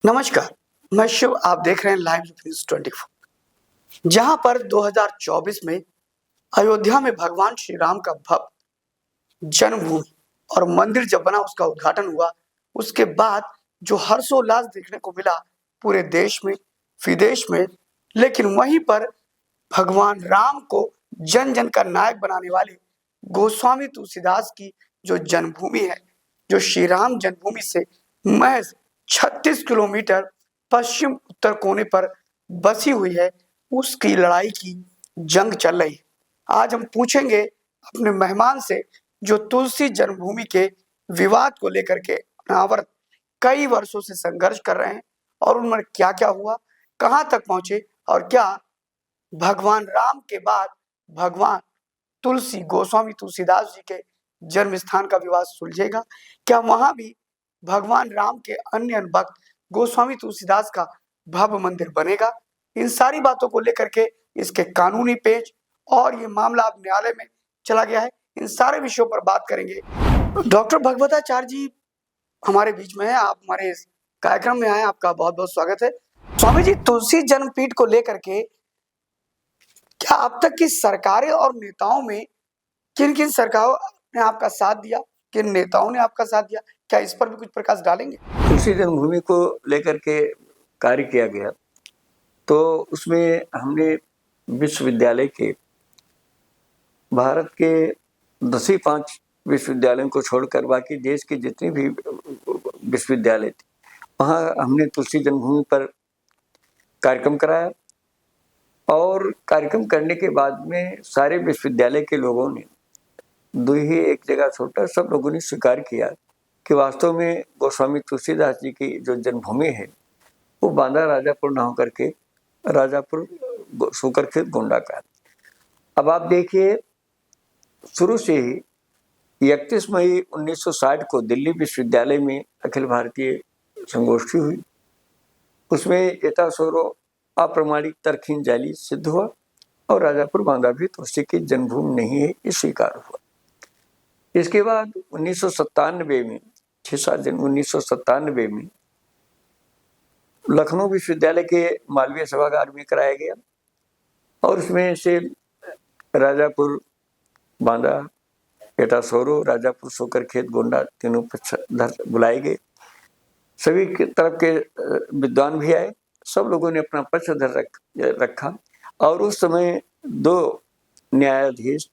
नमस्कार, मैं शिव। आप देख रहे हैं लाइव न्यूज 24। जहां पर 2024 में अयोध्या में भगवान श्री राम का भव्य जन्मभूमि और मंदिर जब बना, उसका उद्घाटन हुआ, उसके बाद जो हर्षोल्लास देखने को मिला पूरे देश में, विदेश में। लेकिन वहीं पर भगवान राम को जन जन का नायक बनाने वाले गोस्वामी तुलसीदास की जो जन्मभूमि है, जो श्री राम जन्मभूमि से महज 36 किलोमीटर पश्चिम उत्तर कोने पर बसी हुई है, उसकी लड़ाई की जंग चल रही है। आज हम पूछेंगे अपने मेहमान से, जो तुलसी जन्मभूमि के विवाद को लेकर के अनावरत कई वर्षों से संघर्ष कर रहे हैं, और उनमें क्या क्या हुआ, कहां तक पहुंचे, और क्या भगवान राम के बाद भगवान तुलसी गोस्वामी तुलसीदास जी के जन्म स्थान का विवाद सुलझेगा? क्या वहां भी भगवान राम के अन्य भक्त गोस्वामी तुलसीदास का भव्य मंदिर बनेगा? इन सारी बातों को लेकर के इसके कानूनी पेच और ये मामला अब न्यायालय में चला गया है, इन सारे विषयों पर बात करेंगे। डॉक्टर भगवताचार्य जी हमारे बीच में है, आप हमारे इस कार्यक्रम में आए, आपका बहुत बहुत स्वागत है। स्वामी जी, तुलसी जन्मपीठ को लेकर के क्या अब तक की सरकारें और नेताओं में किन किन सरकारों ने आपका साथ दिया, किन नेताओं ने आपका साथ दिया, क्या इस पर भी कुछ प्रकाश डालेंगे? तुलसी जन्मभूमि को लेकर के कार्य किया गया, तो उसमें हमने विश्वविद्यालय के, भारत के 10-5 विश्वविद्यालयों को छोड़कर बाकी देश के जितने भी विश्वविद्यालय थे, वहाँ हमने तुलसी जन्मभूमि पर कार्यक्रम कराया। और कार्यक्रम करने के बाद में सारे विश्वविद्यालय के लोगों ने, दो ही एक जगह छोड़कर सब लोगों ने स्वीकार किया कि वास्तव में गोस्वामी तुलसीदास जी की जो जन्मभूमि है वो बांदा राजापुर ना होकर के राजापुर सुकरखेत गोंडा का है। अब आप देखिए, शुरू से ही 31 मई 1960 को दिल्ली विश्वविद्यालय में अखिल भारतीय संगोष्ठी हुई। उसमें यथासोरो अप्रमाणिक तर्कहीन जाली सिद्ध हुआ और राजापुर बांदा भी तुलसी की जन्मभूमि नहीं है, ये स्वीकार हुआ। इसके बाद 1997 में 6-7 दिन 1997 में लखनऊ विश्वविद्यालय के मालवीय सभागार में कराया गया, और उसमें से राजापुर बांदा, एटासोरो, राजापुर सोकरखेत गोंडा तीनों पक्षधर बुलाए गए। सभी के तरफ के विद्वान भी आए, सब लोगों ने अपना पक्षधर रखा। और उस समय 2 न्यायाधीश,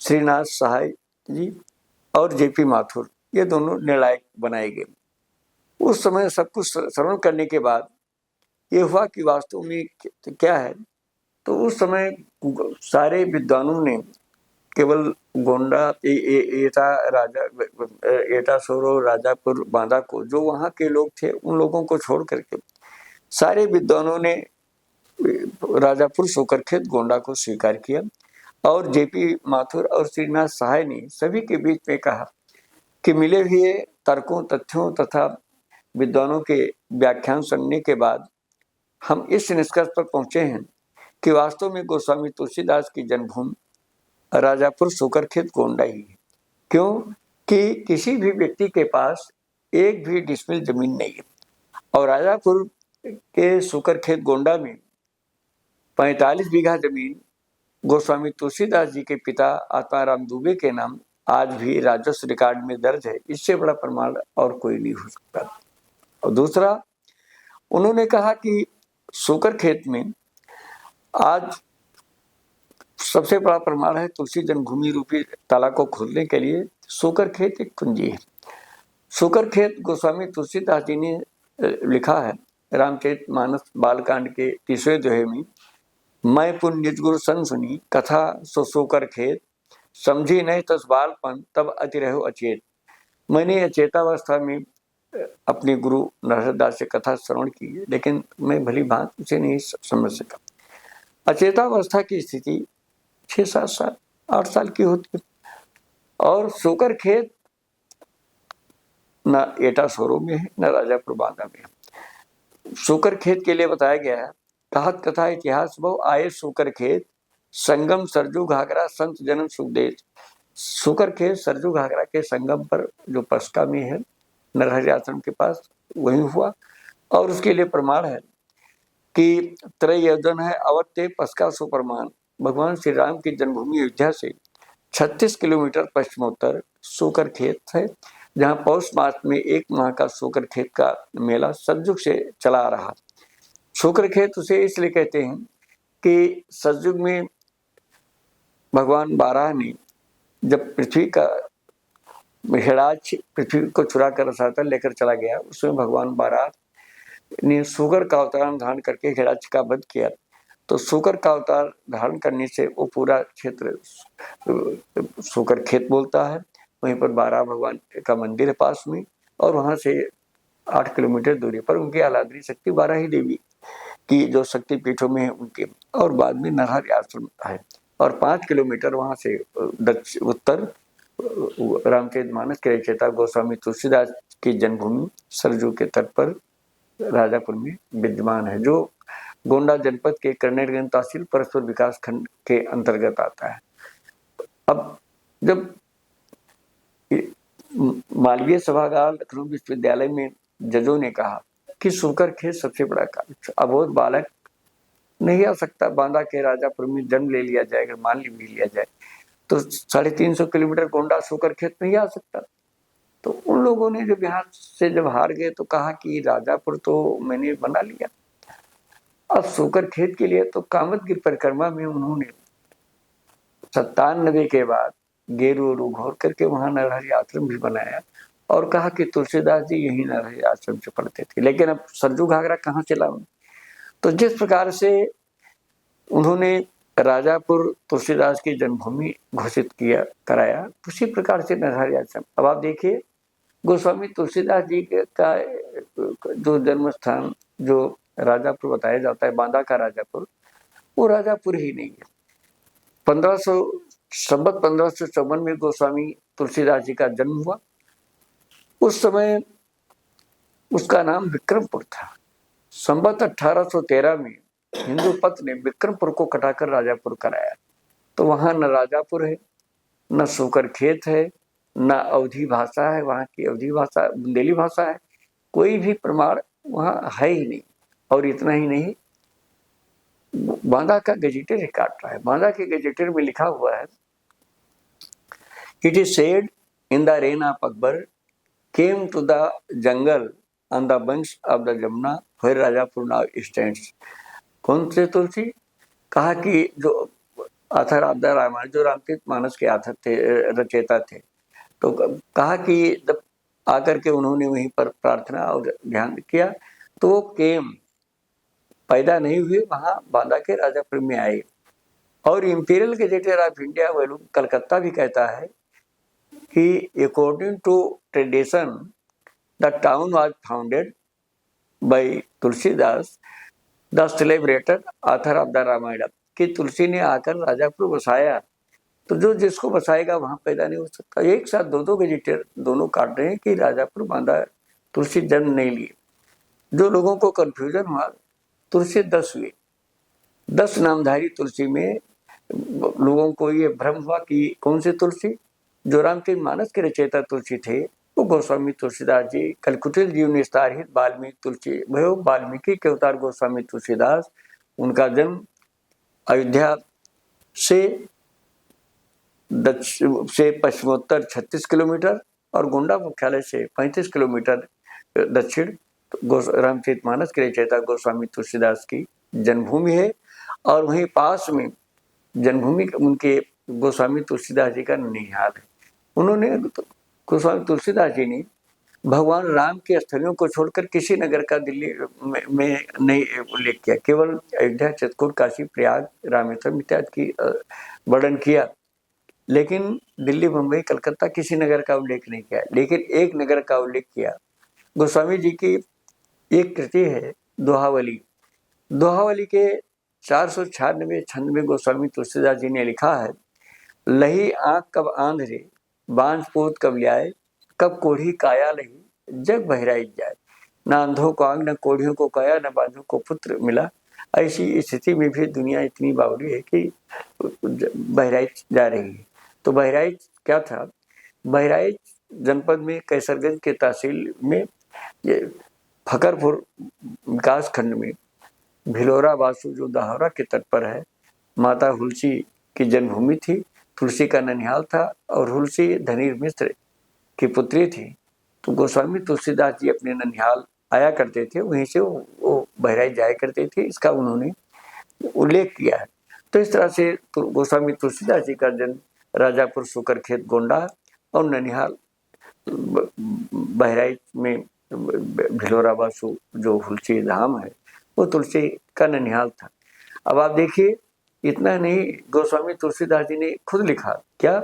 श्रीनाथ सहाय जी और जेपी माथुर, ये दोनों निर्णायक बनाए गए। उस समय सब कुछ श्रवण करने के बाद ये हुआ कि वास्तव में क्या है। तो उस समय सारे विद्वानों ने केवल गोंडा, एटासोरो, राजापुर बांदा को, जो वहाँ के लोग थे उन लोगों को छोड़ करके सारे विद्वानों ने राजापुर सोकरखेत गोंडा को स्वीकार किया। और जेपी माथुर और श्रीनाथ सहाय ने सभी के बीच में कहा कि मिले हुए तर्कों, तथ्यों तथा विद्वानों के व्याख्यान सुनने के बाद हम इस निष्कर्ष पर पहुंचे हैं कि वास्तव में गोस्वामी तुलसीदास की जन्मभूमि राजापुर सोकरखेत गोंडा ही है। क्यों कि किसी भी व्यक्ति के पास एक भी डिसमिल जमीन नहीं है, और राजापुर के सोकरखेत गोंडा में 45 बीघा जमीन गोस्वामी तुलसीदास जी के पिता आत्माराम दुबे के नाम आज भी राजस्व रिकॉर्ड में दर्ज है। इससे बड़ा प्रमाण और कोई नहीं हो सकता। और दूसरा, उन्होंने कहा कि सोकरखेत में आज सबसे बड़ा प्रमाण है तुलसी जन्मभूमि रूपी ताला को खोलने के लिए सोकरखेत एक कुंजी है। सोकरखेत गोस्वामी तुलसीदास जी ने लिखा है रामचरितमानस बालकांड के 30वें दोहे में, मैं पुन निज गुरु सन सुनी कथा सो सोकरखेत, समझी नहीं तस बालपन तब अति रहो अचेत। मैंने अचेतावस्था में अपने गुरु नरहरदास से कथा श्रवण की, लेकिन मैं भली भांति उसे नहीं समझ सका। अचेतावस्था की स्थिति 6-7 साल 8 साल की होती है। और सोकरखेत न एटासोरो में है, न राजापुर बांदा में है। सोकरखेत के लिए बताया गया है, कहत कथा इतिहास बहु आए सोकरखेत, संगम सरजू घाघरा संत जन्म सुखदेश। सोकरखेत सरजू घाघरा के संगम पर जो पस्का में है, नरहरि आश्रम के पास, वहीं हुआ। और उसके लिए प्रमाण है कि त्रयोदन है अवत्य पस्का सुप्रमाण। भगवान श्री राम की जन्मभूमि अयोध्या से 36 किलोमीटर पश्चिमोत्तर सूकर खेत है, जहाँ पौष मास में 1 माह का सूकर खेत का मेला सतयुग से चला आ रहा। सूकर खेत उसे इसलिए कहते हैं कि सतयुग में भगवान बाराह ने जब पृथ्वी का हिराज पृथ्वी को चुरा कर रसातल लेकर चला गया, उसमें भगवान बाराह ने सूकर का अवतार धारण करके हिराज का वध किया। तो सूकर का अवतार धारण करने से वो पूरा क्षेत्र सूकर खेत बोलता है। वहीं पर बाराह भगवान का मंदिर है पास में, और वहां से 8 किलोमीटर दूरी पर उनकी आराध्य शक्ति बाराही देवी की जो शक्ति पीठों में है उनके, और बाद में नरहरि आश्रम है। और 5 किलोमीटर वहां से उत्तर रामचरितमानस के रचयिता गोस्वामी तुलसीदास की जन्मभूमि सरजू के तट पर राजापुर में विद्यमान है, जो गोंडा जनपद के कर्नेलगंज तहसील परस्पर विकास खंड के अंतर्गत आता है। अब जब मालवीय सभागार लखनऊ विश्वविद्यालय में जजों ने कहा कि सूकर खेत सबसे बड़ा कार्य, अबोध बालक नहीं आ सकता, बांदा के राजापुर में जन्म ले लिया जाए, अगर मान लिया जाए तो 350 किलोमीटर गोंडा सूकर खेत नहीं आ सकता। तो उन लोगों ने जब यहाँ से जब हार गए तो कहा कि राजापुर तो मैंने बना लिया, अब सूकर खेत के लिए तो कामदगिरि परिक्रमा में उन्होंने 97 के बाद गेरू घोर करके वहां नरहरि आश्रम भी बनाया, और कहा कि तुलसीदास जी यही नरहरि आश्रम से पढ़ते थे। लेकिन अब सरजू घाघरा कहाँ से लाऊं? तो जिस प्रकार से उन्होंने राजापुर तुलसीदास की जन्मभूमि घोषित कराया, उसी प्रकार से नरहरि आश्रम। अब आप देखिए, गोस्वामी तुलसीदास जी का जो जन्म स्थान जो राजापुर बताया जाता है, बांदा का राजापुर, वो राजापुर ही नहीं है। 1554 में गोस्वामी तुलसीदास जी का जन्म हुआ। उस समय उसका नाम विक्रमपुर था। संवत 1813 में हिंदू पथ ने विक्रमपुर को कटाकर राजापुर कराया। तो वहां न राजापुर है, न सूकर खेत है, न अवधी भाषा है, वहां की अवधी भाषा बुंदेली भाषा है, कोई भी प्रमाण वहां है ही नहीं। और इतना ही नहीं, बांदा का गजेटियर रिकॉर्ड रहा है। बांदा के गजेटियर में लिखा हुआ है, it is said in the reign of Akbar came to the jungle on the banks of the Jamuna where Rajapur now stands. कौन से तुलसी? कहा कि जो आथर ऑफ द रामायण, जो रामचरितमानस के आथर थे, रचयिता थे, तो कहा कि जब आकर के उन्होंने वहीं पर प्रार्थना और ध्यान किया तो वो केम पैदा नहीं हुए, वहां बांदा के राजापुर में आए। और imperial gazetteer of India volume Calcutta भी कहता है कि according to tradition the town was founded by Tulsidas the celebrated author of the Ramayana, कि तुलसी ने आकर राजापुर बसाया, तो जो जिसको बसाएगा वहां पैदा नहीं हो सकता। एक साथ दो गजेटियर दोनों काट रहे हैं कि राजापुर बांदा तुलसी जन्म नहीं लिए। जो लोगों को कंफ्यूजन हुआ, तुलसी 10 हुए, 10 नामधारी तुलसी में लोगों को ये भ्रम हुआ कि कौन से तुलसी? जो रामचरितमानस के रचयिता तुलसी थे वो गोस्वामी तुलसीदास जी। कलकुटिल जीव निस्तार हित वाल्मीकि तुलसी भयो, वाल्मीकि के अवतार गोस्वामी तुलसीदास। उनका जन्म अयोध्या से पश्चिमोत्तर 36 किलोमीटर और गोंडा मुख्यालय से 35 किलोमीटर दक्षिण रामचरितमानस के रचयिता गोस्वामी तुलसीदास की जन्मभूमि है। और वहीं पास में जन्मभूमि उनके गोस्वामी तुलसीदास जी का ननिहाल है। उन्होंने गोस्वामी तुलसीदास जी ने भगवान राम के स्थलियों को छोड़कर किसी नगर का दिल्ली में नहीं उल्लेख किया, केवल अयोध्या, चित्रकूट, काशी, प्रयाग, रामेश्वरम इत्यादि की वर्णन किया, लेकिन दिल्ली, मुंबई, कलकत्ता किसी नगर का उल्लेख नहीं किया। लेकिन एक नगर का उल्लेख किया। गोस्वामी जी की एक कृति है दोहावली। दोहावली के 496 छंद में गोस्वामी तुलसीदास जी ने लिखा है, लही आंख कब आंधरे, बांझ पोत कब ल्याए, कब कोढ़ी काया लही, जग बहराइच जाए। न अंधों को आंख, न कोढ़ियों को काया, न बांझों को पुत्र मिला। ऐसी स्थिति में भी दुनिया इतनी बावली है कि बहराइच जा रही है। तो बहराइच क्या था? बहराइच जनपद में कैसरगंज के तहसील में ये फकरपुर विकास खंड में भिलोरा बासु जो दाहौरा के तट पर है, माता हुलसी की जन्मभूमि थी। तुलसी का ननिहाल था और हुलसी धनीर मिश्र की पुत्री थी। तो गोस्वामी तुलसीदास जी अपने ननिहाल आया करते थे, वहीं से वो बहराइच जाया करते थे, इसका उन्होंने उल्लेख किया है। तो इस तरह से गोस्वामी तुलसीदास जी का जन्म राजापुर सुकरखेत गोंडा और ननिहाल बहराइच में भिलोरा बासु जो हुलसी धाम है वो तुलसी का ननिहाल था। अब आप देखिए, इतना नहीं, गोस्वामी तुलसीदास जी ने खुद लिखा क्या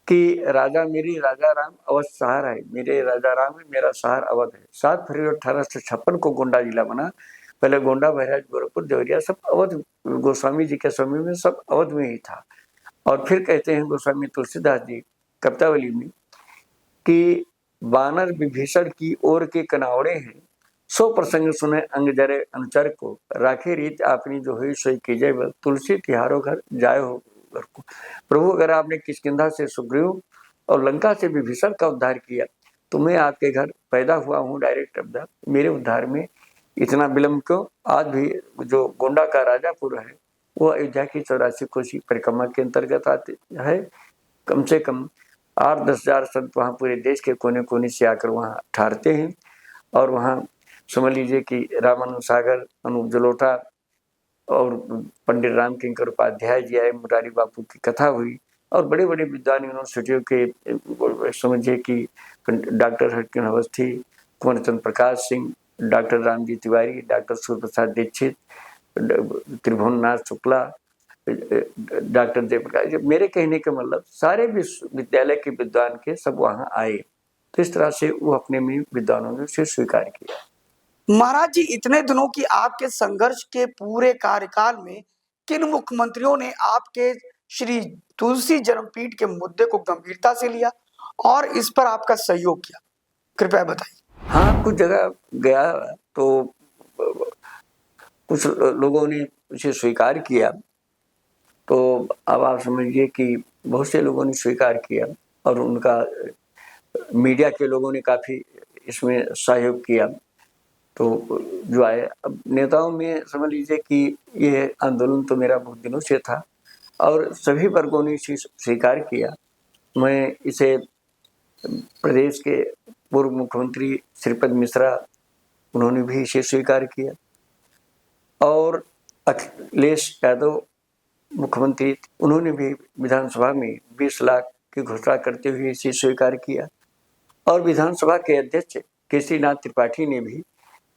कि राजा मेरी राजा राम अवध शहर है, मेरे राजा राम है, मेरा शहर अवध है। 7 फरवरी 1856 को गोंडा जिला बना। पहले गोंडा, बहराइच, गोरखपुर, देवरिया सब अवध, गोस्वामी जी के समय में सब अवध में ही था। और फिर कहते हैं गोस्वामी तुलसीदास जी कवितावली में कि बानर विभीषण की ओर के कनावड़े हैं, सो प्रसंग सुने अंग जरे अनुचर को, राखे रीत आपनी जो हुई सोई कीजिए बल, तुलसी तिहारो घर जाए हो घर को। प्रभु, अगर आपने किष्किंधा से सुग्रीव और लंका से विभीषण का उद्धार किया तो मैं आपके घर पैदा हुआ हूँ डायरेक्ट अब्दा, मेरे उद्धार में इतना विलम्ब क्यों? आज भी जो गोंडा का राजापुर है वो अयोध्या की 84 कोसी परिक्रमा के अंतर्गत आते है। कम से कम 8-10 हजार संत वहाँ पूरे देश के कोने कोने से आकर वहाँ ठहरते हैं। और वहाँ समझ लीजिए कि रामानंद सागर, अनूप जलोटा और पंडित राम किंकर उपाध्याय जी आए, मुरारी बापू की कथा हुई और बड़े बड़े विद्वान यूनिवर्सिटियों के समझिए कि डॉक्टर हरकिन अवस्थी, कुंवर चंद्र Prakash Singh, doctor Ramji Tiwari, doctor Surya Prasad Dixit, Tribhuvannath Shukla, doctor Jayaprakash, मेरे कहने का मतलब सारे विश्वविद्यालय के विद्वान के सब वहाँ आए। तो इस तरह से वो अपने में विद्वानों ने उसे स्वीकार किया। महाराज जी, इतने दिनों की आपके संघर्ष के पूरे कार्यकाल में किन मुख्यमंत्रियों ने आपके श्री तुलसी जन्मपीठ के मुद्दे को गंभीरता से लिया और इस पर आपका सहयोग किया? कृपया बताइए। हाँ, कुछ जगह गया तो कुछ लोगों ने उसे स्वीकार किया, तो अब आप समझिए कि बहुत से लोगों ने स्वीकार किया और उनका मीडिया के लोगों ने काफ़ी इसमें सहयोग किया। तो जो आए, अब नेताओं में समझ लीजिए कि ये आंदोलन तो मेरा बहुत दिनों से था और सभी वर्गों ने इसे स्वीकार किया। मैं इसे प्रदेश के पूर्व मुख्यमंत्री श्रीपद मिश्रा, उन्होंने भी इसे स्वीकार किया और अखिलेश यादव मुख्यमंत्री, उन्होंने भी विधानसभा में 20 लाख की घोषणा करते हुए इसे स्वीकार किया। और विधानसभा के अध्यक्ष केसरीनाथ त्रिपाठी ने भी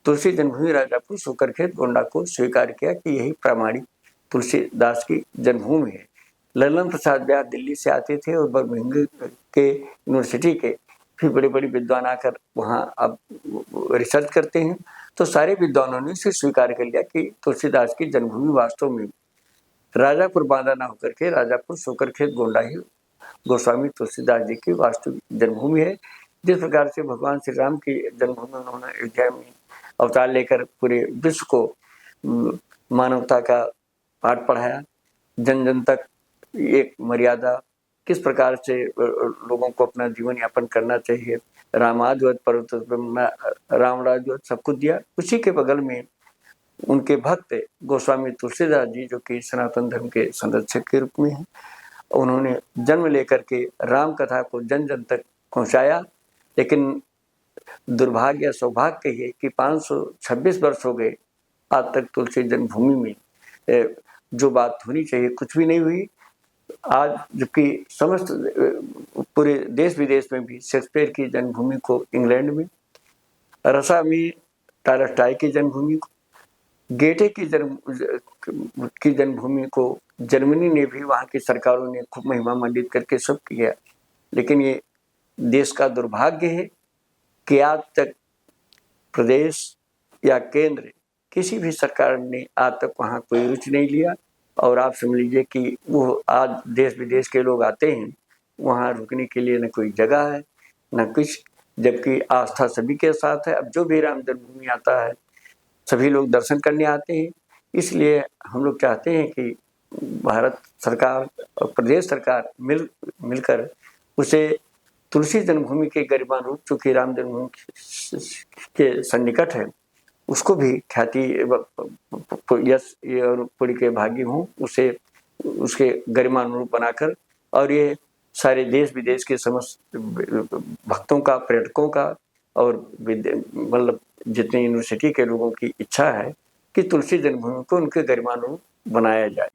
तुलसी जन्मभूमि राजापुर सुकरखेत गोंडा को स्वीकार किया कि यही प्रामाणिक तुलसीदास की जन्मभूमि है। ललन प्रसाद ब्यास दिल्ली से आते थे और बर्मिंघम के यूनिवर्सिटी के फिर बड़े बड़े विद्वान आकर वहाँ अब रिसर्च करते हैं। तो सारे विद्वानों ने इसे स्वीकार कर लिया कि तुलसीदास की जन्मभूमि वास्तव में राजापुर बांदा ना होकर के राजापुर सुकरखेत गोंडा ही गोस्वामी तुलसीदास जी की वास्तविक जन्मभूमि है। जिस प्रकार से भगवान श्री राम की जन्मभूमि उन्होंने अयोध्या में अवतार लेकर पूरे विश्व को मानवता का पाठ पढ़ाया, जन जन तक एक मर्यादा किस प्रकार से लोगों को अपना जीवन यापन करना चाहिए, रामाद्वत पर्वत रामराजवत सब कुछ दिया। उसी के बगल में उनके भक्त गोस्वामी तुलसीदास जी जो कि सनातन धर्म के संरक्षक के रूप में हैं, उन्होंने जन्म लेकर के राम कथा को जन जन तक पहुँचाया। लेकिन दुर्भाग्य सौभाग्य कहिए कि 526 वर्ष हो गए आज तक तुलसी जन्मभूमि में जो बात होनी चाहिए कुछ भी नहीं हुई। आज जबकि समस्त पूरे देश विदेश में भी शेक्सपियर की जन्मभूमि को इंग्लैंड में, रसा में टॉलस्टॉय की जन्मभूमि को, गेटे की जन्मभूमि को जर्मनी ने भी, वहाँ की सरकारों ने खूब महिमा मंडित करके सब किया। लेकिन ये देश का दुर्भाग्य है कि आज तक प्रदेश या केंद्र किसी भी सरकार ने आज तक वहाँ कोई रुचि नहीं लिया। और आप समझ लीजिए कि वो आज देश विदेश के लोग आते हैं, वहाँ रुकने के लिए न कोई जगह है न कुछ, जबकि आस्था सभी के साथ है। अब जो भी राम जन्मभूमि आता है सभी लोग दर्शन करने आते हैं। इसलिए हम लोग चाहते हैं कि भारत सरकार और प्रदेश सरकार मिलकर उसे तुलसी जन्मभूमि के गरिमानुरूप चूंकि राम जन्मभूमि के सन्निकट है, उसको भी ख्याति यश और पुण्य के भागी हूँ उसे उसके गरिमानुरूप बनाकर, और ये सारे देश विदेश के समस्त भक्तों का, पर्यटकों का और मतलब जितने यूनिवर्सिटी के लोगों की इच्छा है कि तुलसी जन्मभूमि को उनके गरिमानुरूप बनाया जाए।